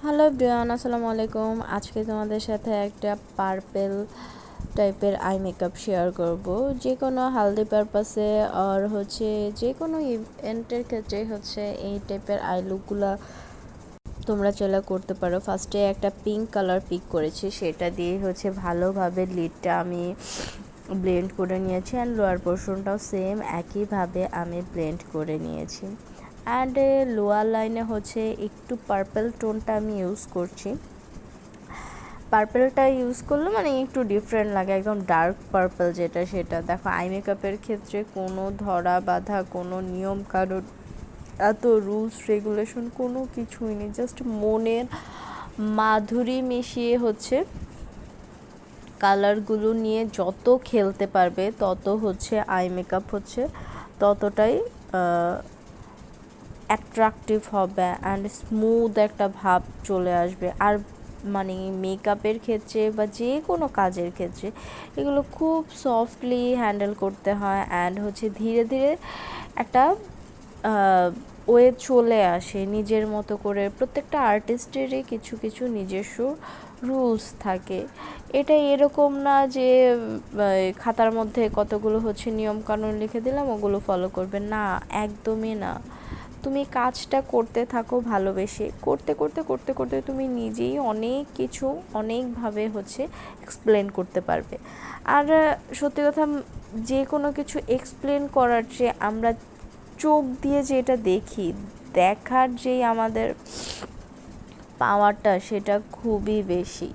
Hello everyone, আসসালামু আলাইকুম। আজকে তোমাদের সাথে একটা পার্পেল টাইপের আই মেকআপ শেয়ার করব, যে কোনো হালদি পারপাসে আর যে কোনো ইভেন্টের ক্ষেত্রে এই টাইপের আই লুকগুলো তোমরা চলে করতে পারো। ফার্স্টে একটা পিঙ্ক কালার পিক করেছি, সেটা দিয়ে ভালোভাবে লিডটা আমি ব্লেন্ড করে নিয়েছি অ্যান্ড লোয়ার পোর্শনটাও সেম একইভাবে আমি ব্লেন্ড করে নিয়েছি। অ্যান্ড লোয়ার লাইনে একটু পার্পল টোনটা আমি ইউজ করছি। পার্পলটা ইউজ করলে একটু ডিফারেন্ট লাগে, একদম ডার্ক পার্পল যেটা, সেটা দেখো আই মেকআপের ক্ষেত্রে কোনো ধরা বাঁধা কোনো নিয়ম কানুন, এত রুলস রেগুলেশন কোনো কিছুই নেই। জাস্ট মনের মাধুরী মিশিয়ে কালারগুলো নিয়ে যত খেলতে পারবে তত আই মেকআপ ততটাই অ্যাট্রাকটিভ হবে অ্যান্ড স্মুথ একটা ভাব চলে আসবে। আর মেকআপের ক্ষেত্রে বা যে কোনো কাজের ক্ষেত্রে এগুলো খুব সফটলি হ্যান্ডেল করতে হয় অ্যান্ড ধীরে ধীরে একটা ওয়ে চলে আসে নিজের মতো করে। প্রত্যেকটা আর্টিস্টেরই কিছু কিছু নিজস্ব রুলস থাকে। এটা এরকম না যে খাতার মধ্যে কতগুলো নিয়মকানুন লিখে দিলাম ওগুলো ফলো করবে, না, একদমই না। তুমি কাজটা করতে থাকো ভালোবেসে, করতে করতে করতে করতে তুমি নিজেই অনেক কিছু অনেকভাবে এক্সপ্লেন করতে পারবে। আর সত্যি কথা, যে কোনো কিছু এক্সপ্লেন করার চেয়ে আমরা চোখ দিয়ে যেটা দেখি, দেখার যেই আমাদের পাওয়ারটা সেটা খুবই বেশি।